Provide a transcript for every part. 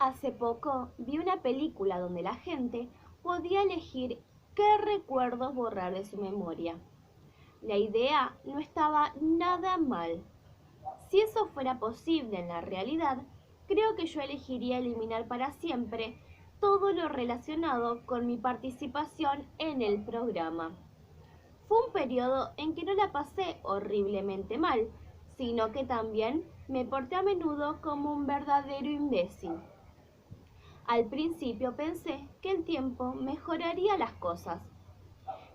Hace poco vi una película donde la gente podía elegir qué recuerdos borrar de su memoria. La idea no estaba nada mal. Si eso fuera posible en la realidad, creo que yo elegiría eliminar para siempre todo lo relacionado con mi participación en el programa. Fue un periodo en que no la pasé horriblemente mal, sino que también me porté a menudo como un verdadero imbécil. Al principio pensé que el tiempo mejoraría las cosas,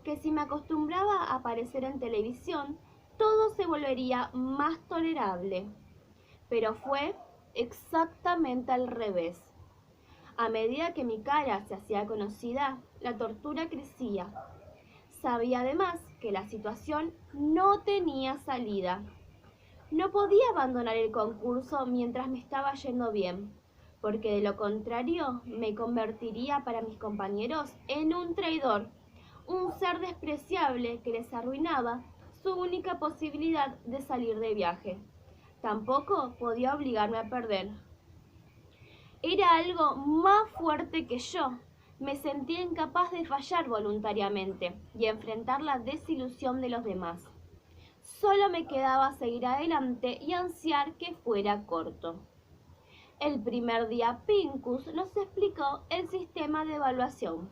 que si me acostumbraba a aparecer en televisión, todo se volvería más tolerable. Pero fue exactamente al revés. A medida que mi cara se hacía conocida, la tortura crecía. Sabía además que la situación no tenía salida. No podía abandonar el concurso mientras me estaba yendo bien, porque de lo contrario me convertiría para mis compañeros en un traidor, un ser despreciable que les arruinaba su única posibilidad de salir de viaje. Tampoco podía obligarme a perder. Era algo más fuerte que yo. Me sentía incapaz de fallar voluntariamente y enfrentar la desilusión de los demás. Solo me quedaba seguir adelante y ansiar que fuera corto. El primer día Pincus nos explicó el sistema de evaluación.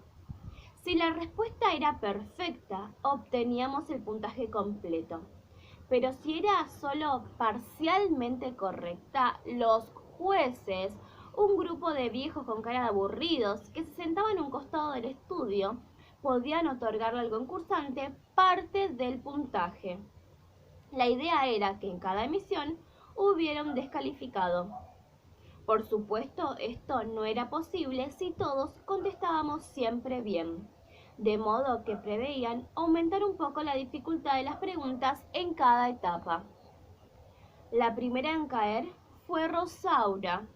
Si la respuesta era perfecta, obteníamos el puntaje completo. Pero si era solo parcialmente correcta, los jueces, un grupo de viejos con cara de aburridos que se sentaban a un costado del estudio, podían otorgarle al concursante parte del puntaje. La idea era que en cada emisión hubiera un descalificado. Por supuesto, esto no era posible si todos contestábamos siempre bien, de modo que preveían aumentar un poco la dificultad de las preguntas en cada etapa. La primera en caer fue Rosaura.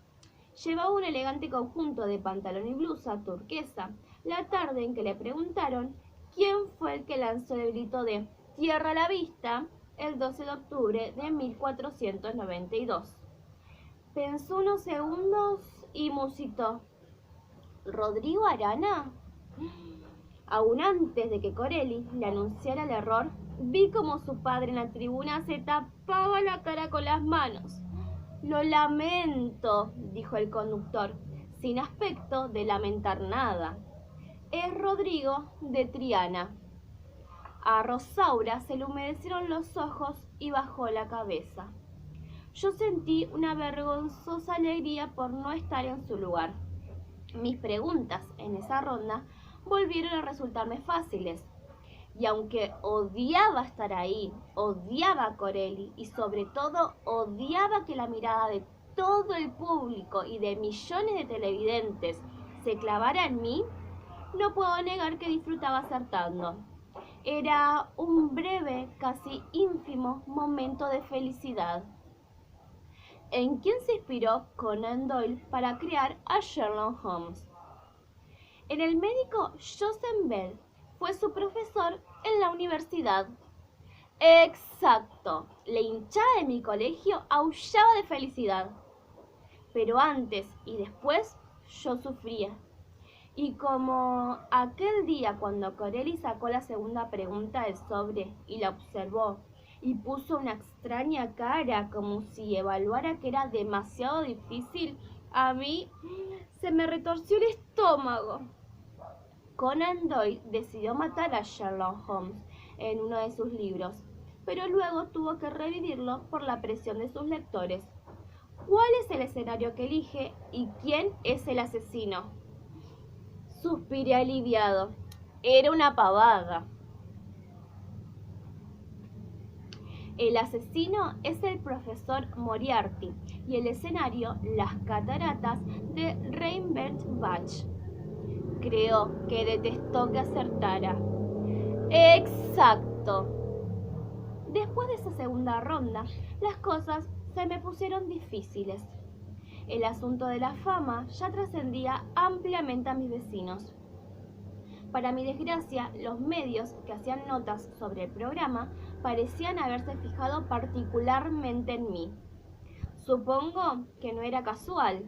Llevaba un elegante conjunto de pantalón y blusa turquesa, la tarde en que le preguntaron quién fue el que lanzó el grito de «Tierra a la vista» el 12 de octubre de 1492. Pensó unos segundos y musitó. ¿Rodrigo Arana? Aún antes de que Corelli le anunciara el error, vi como su padre en la tribuna se tapaba la cara con las manos. Lo lamento, dijo el conductor, sin aspecto de lamentar nada. Es Rodrigo de Triana. A Rosaura se le humedecieron los ojos y bajó la cabeza. Yo sentí una vergonzosa alegría por no estar en su lugar. Mis preguntas en esa ronda volvieron a resultarme fáciles. Y aunque odiaba estar ahí, odiaba a Corelli y sobre todo odiaba que la mirada de todo el público y de millones de televidentes se clavara en mí, no puedo negar que disfrutaba acertando. Era un breve, casi ínfimo momento de felicidad. ¿En quién se inspiró Conan Doyle para crear a Sherlock Holmes? En el médico Joseph Bell. Fue su profesor en la universidad. Exacto. La hinchada de mi colegio aullaba de felicidad. Pero antes y después yo sufría. Y como aquel día cuando Corelli sacó la segunda pregunta del sobre y la observó y puso una extraña cara como si evaluara que era demasiado difícil, a mí se me retorció el estómago. Conan Doyle decidió matar a Sherlock Holmes en uno de sus libros, pero luego tuvo que revivirlo por la presión de sus lectores. ¿Cuál es el escenario que elige y quién es el asesino? Suspiré aliviado. Era una pavada. El asesino es el profesor Moriarty y el escenario las cataratas de Reinbert Bach. Creo que detestó que acertara. Exacto. Después de esa segunda ronda, las cosas se me pusieron difíciles. El asunto de la fama ya trascendía ampliamente a mis vecinos. Para mi desgracia, los medios que hacían notas sobre el programa parecían haberse fijado particularmente en mí. Supongo que no era casual.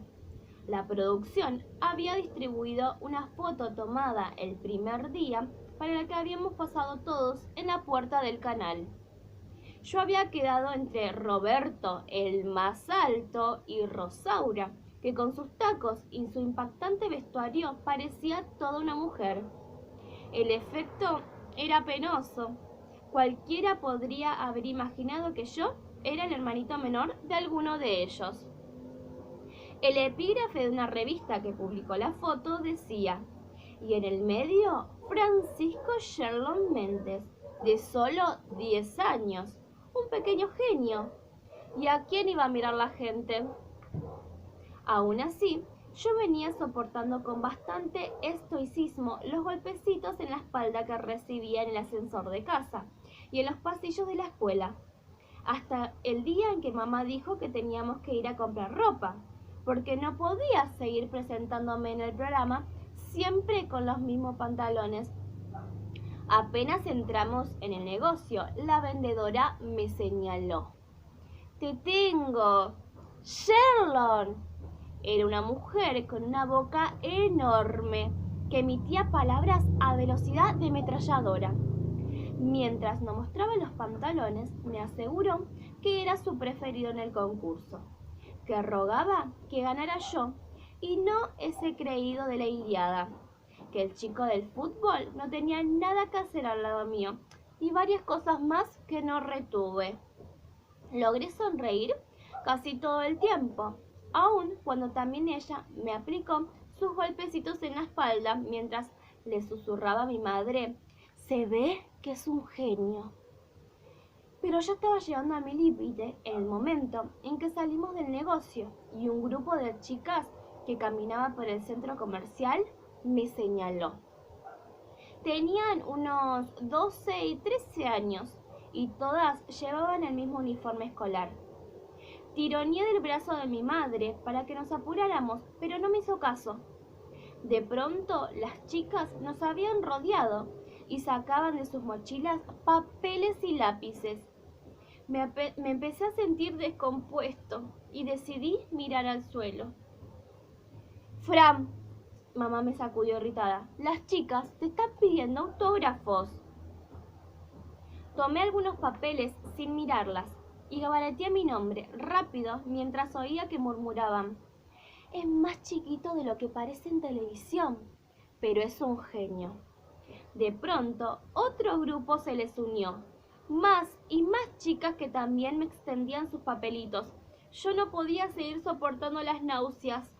La producción había distribuido una foto tomada el primer día para la que habíamos pasado todos en la puerta del canal. Yo había quedado entre Roberto, el más alto, y Rosaura, que con sus tacos y su impactante vestuario parecía toda una mujer. El efecto era penoso. Cualquiera podría haber imaginado que yo era el hermanito menor de alguno de ellos. El epígrafe de una revista que publicó la foto decía: y en el medio, Francisco Sherlock Méndez, de solo 10 años, un pequeño genio. ¿Y a quién iba a mirar la gente? Aún así, yo venía soportando con bastante estoicismo los golpecitos en la espalda que recibía en el ascensor de casa y en los pasillos de la escuela, hasta el día en que mamá dijo que teníamos que ir a comprar ropa, porque no podía seguir presentándome en el programa siempre con los mismos pantalones. Apenas entramos en el negocio, la vendedora me señaló. ¡Te tengo! ¡Sherlock! Era una mujer con una boca enorme que emitía palabras a velocidad de ametralladora. Mientras nos mostraba los pantalones, me aseguró que era su preferido en el concurso, que rogaba que ganara yo y no ese creído de la Ilíada, que el chico del fútbol no tenía nada que hacer al lado mío y varias cosas más que no retuve. Logré sonreír casi todo el tiempo, aun cuando también ella me aplicó sus golpecitos en la espalda mientras le susurraba a mi madre: se ve que es un genio. Pero yo estaba llegando a mi límite en el momento en que salimos del negocio y un grupo de chicas que caminaba por el centro comercial me señaló. Tenían unos 12 y 13 años y todas llevaban el mismo uniforme escolar. Tironeé del brazo de mi madre para que nos apuráramos, pero no me hizo caso. De pronto las chicas nos habían rodeado y sacaban de sus mochilas papeles y lápices. Me empecé a sentir descompuesto y decidí mirar al suelo. Fran, mamá me sacudió irritada, las chicas te están pidiendo autógrafos. Tomé algunos papeles sin mirarlas y gabaleteé mi nombre rápido mientras oía que murmuraban: es más chiquito de lo que parece en televisión, pero es un genio. De pronto, otro grupo se les unió, más y más chicas que también me extendían sus papelitos. Yo no podía seguir soportando las náuseas.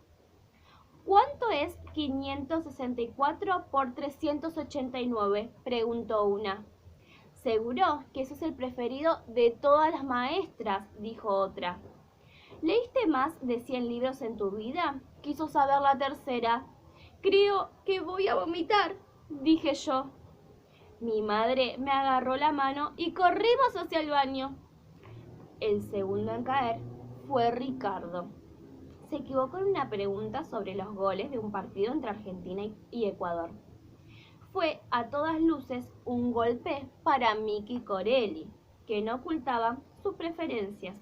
¿Cuánto es 564 por 389? Preguntó una. Seguro que ese es el preferido de todas las maestras, dijo otra. ¿Leíste más de 100 libros en tu vida? Quiso saber la tercera. Creo que voy a vomitar, dije yo. Mi madre me agarró la mano y corrimos hacia el baño. El segundo en caer fue Ricardo. Se equivocó en una pregunta sobre los goles de un partido entre Argentina y Ecuador. Fue a todas luces un golpe para Miki Corelli, que no ocultaba sus preferencias.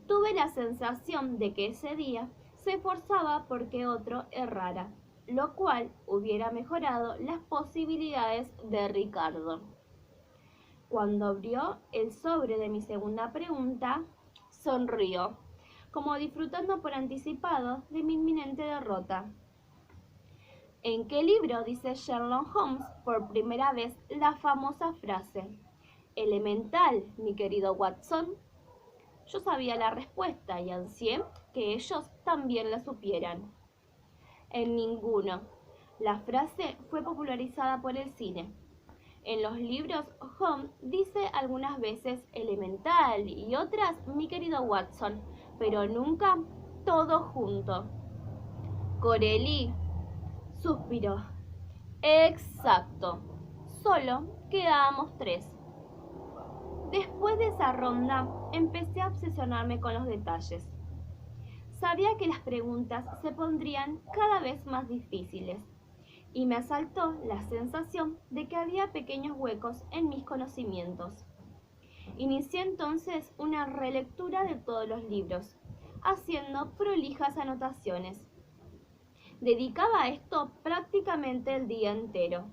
Tuve la sensación de que ese día se esforzaba porque otro errara, lo cual hubiera mejorado las posibilidades de Ricardo. Cuando abrió el sobre de mi segunda pregunta, sonrió, como disfrutando por anticipado de mi inminente derrota. ¿En qué libro dice Sherlock Holmes por primera vez la famosa frase: elemental, mi querido Watson? Yo sabía la respuesta y ansié que ellos también la supieran. En ninguno. La frase fue popularizada por el cine. En los libros, Holmes dice algunas veces elemental y otras mi querido Watson, pero nunca todo junto. Corelli suspiró. Exacto. Solo quedábamos 3. Después de esa ronda, empecé a obsesionarme con los detalles. Sabía que las preguntas se pondrían cada vez más difíciles y me asaltó la sensación de que había pequeños huecos en mis conocimientos. Inicié entonces una relectura de todos los libros, haciendo prolijas anotaciones, Dedicaba a esto prácticamente el día entero,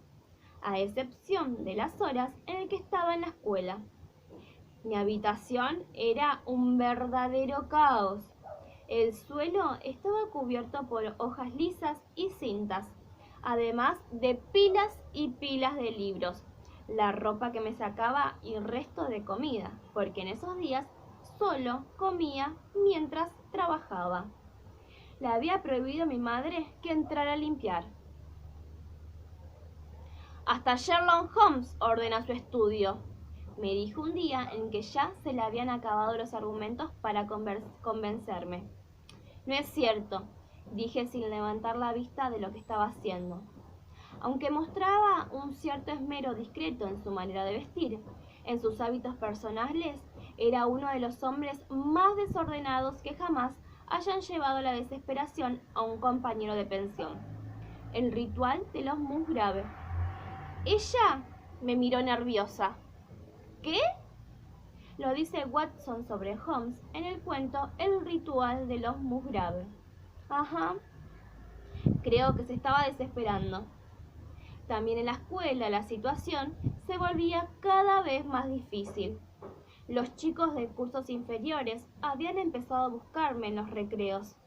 a excepción de las horas en las que estaba en la escuela. Mi habitación era un verdadero caos. El suelo estaba cubierto por hojas lisas y cintas, además de pilas y pilas de libros, la ropa que me sacaba y el resto de comida, porque en esos días solo comía mientras trabajaba. Le había prohibido a mi madre que entrara a limpiar. Hasta Sherlock Holmes ordena su estudio, me dijo un día en que ya se le habían acabado los argumentos para convencerme. No es cierto, dije sin levantar la vista de lo que estaba haciendo. Aunque mostraba un cierto esmero discreto en su manera de vestir, en sus hábitos personales, era uno de los hombres más desordenados que jamás hayan llevado la desesperación a un compañero de pensión. El ritual de los Musgrave. Ella me miró nerviosa. ¿Qué? Lo dice Watson sobre Holmes en el cuento El ritual de los Musgrave. Ajá. Creo que se estaba desesperando. También en la escuela la situación se volvía cada vez más difícil. Los chicos de cursos inferiores habían empezado a buscarme en los recreos.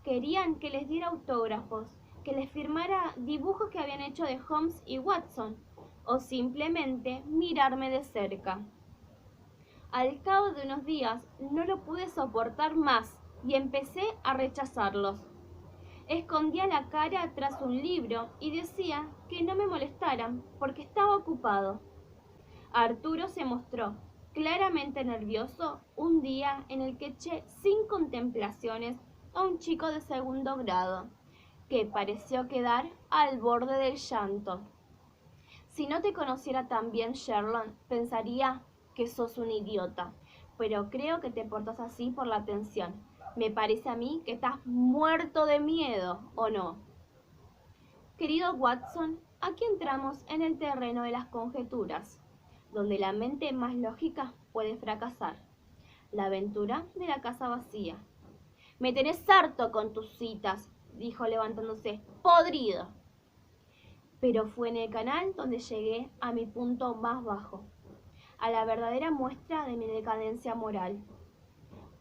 Querían que les diera autógrafos, que les firmara dibujos que habían hecho de Holmes y Watson, o simplemente mirarme de cerca. Al cabo de unos días no lo pude soportar más y empecé a rechazarlos. Escondía la cara tras un libro y decía que no me molestaran porque estaba ocupado. Arturo se mostró claramente nervioso un día en el que eché sin contemplaciones a un chico de segundo grado, que pareció quedar al borde del llanto. Si no te conociera tan bien, Sherlock, pensaría que sos un idiota, pero creo que te portas así por la tensión. Me parece a mí que estás muerto de miedo, ¿o no? Querido Watson, aquí entramos en el terreno de las conjeturas, donde la mente más lógica puede fracasar. La aventura de la casa vacía. Me tenés harto con tus citas, dijo levantándose, podrido. Pero fue en el canal donde llegué a mi punto más bajo, a la verdadera muestra de mi decadencia moral.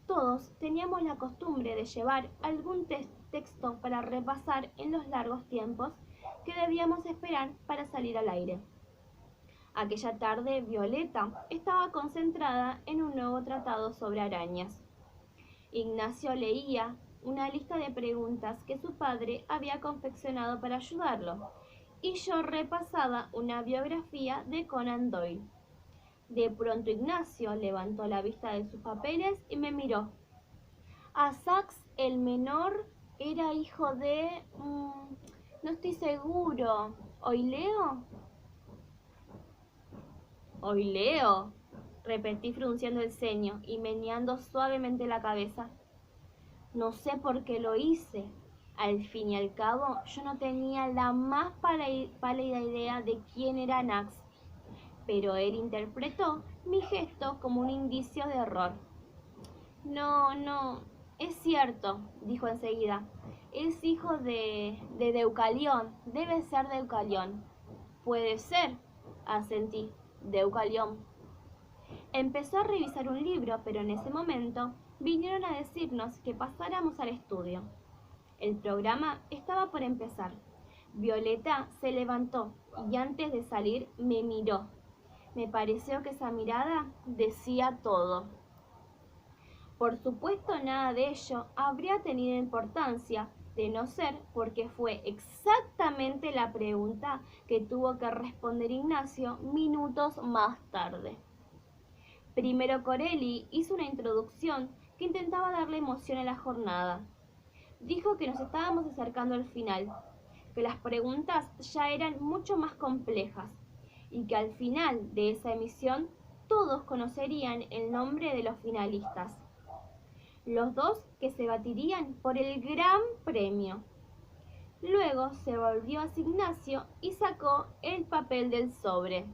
Todos teníamos la costumbre de llevar algún texto para repasar en los largos tiempos que debíamos esperar para salir al aire. Aquella tarde, Violeta estaba concentrada en un nuevo tratado sobre arañas. Ignacio leía una lista de preguntas que su padre había confeccionado para ayudarlo, y yo repasaba una biografía de Conan Doyle. De pronto Ignacio levantó la vista de sus papeles y me miró. Asax el menor era hijo de... no estoy seguro. ¿Oileo? ¿Oileo? Repetí frunciendo el ceño y meneando suavemente la cabeza. No sé por qué lo hice. Al fin y al cabo, yo no tenía la más pálida idea de quién era Nax, pero él interpretó mi gesto como un indicio de error. No, es cierto, dijo enseguida. Es hijo de Deucalión, debe ser Deucalión. Puede ser, asentí, Deucalión. Empezó a revisar un libro, pero en ese momento vinieron a decirnos que pasáramos al estudio. El programa estaba por empezar. Violeta se levantó y antes de salir me miró. Me pareció que esa mirada decía todo. Por supuesto, nada de ello habría tenido importancia, de no ser porque fue exactamente la pregunta que tuvo que responder Ignacio minutos más tarde. Primero Corelli hizo una introducción que intentaba darle emoción a la jornada. Dijo que nos estábamos acercando al final, que las preguntas ya eran mucho más complejas y que al final de esa emisión todos conocerían el nombre de los finalistas. Los dos que se batirían por el gran premio. Luego se volvió hacia Ignacio y sacó el papel del sobre.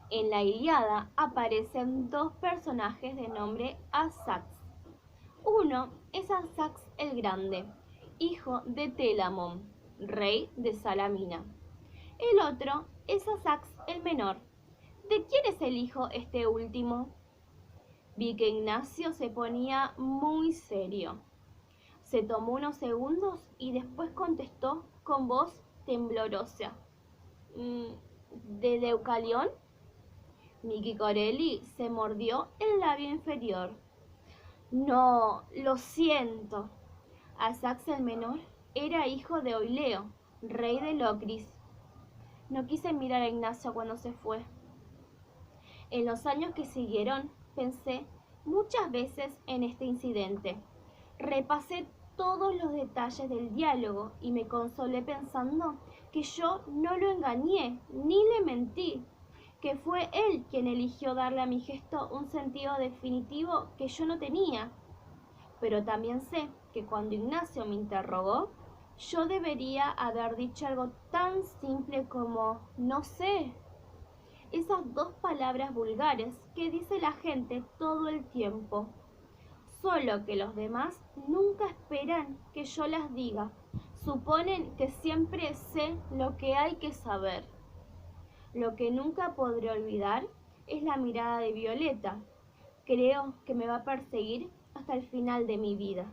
En la Ilíada aparecen dos personajes de nombre Asax. Uno es Asax el Grande hijo de Telamón, rey de Salamina. El otro es Asax el menor. ¿De quién es el hijo este último? Vi que Ignacio se ponía muy serio. Se tomó unos segundos y después contestó con voz temblorosa. ¿De Deucalión? Miki Corelli se mordió el labio inferior. No, lo siento. Asax el menor era hijo de Oileo, rey de Locris. No quise mirar a Ignacio cuando se fue. En los años que siguieron, pensé muchas veces en este incidente. Repasé todos los detalles del diálogo y me consolé pensando que yo no lo engañé ni le mentí, que fue él quien eligió darle a mi gesto un sentido definitivo que yo no tenía. Pero también sé que cuando Ignacio me interrogó, yo debería haber dicho algo tan simple como no sé. Esas dos palabras vulgares que dice la gente todo el tiempo. Solo que los demás nunca esperan que yo las diga. Suponen que siempre sé lo que hay que saber. Lo que nunca podré olvidar es la mirada de Violeta. Creo que me va a perseguir hasta el final de mi vida.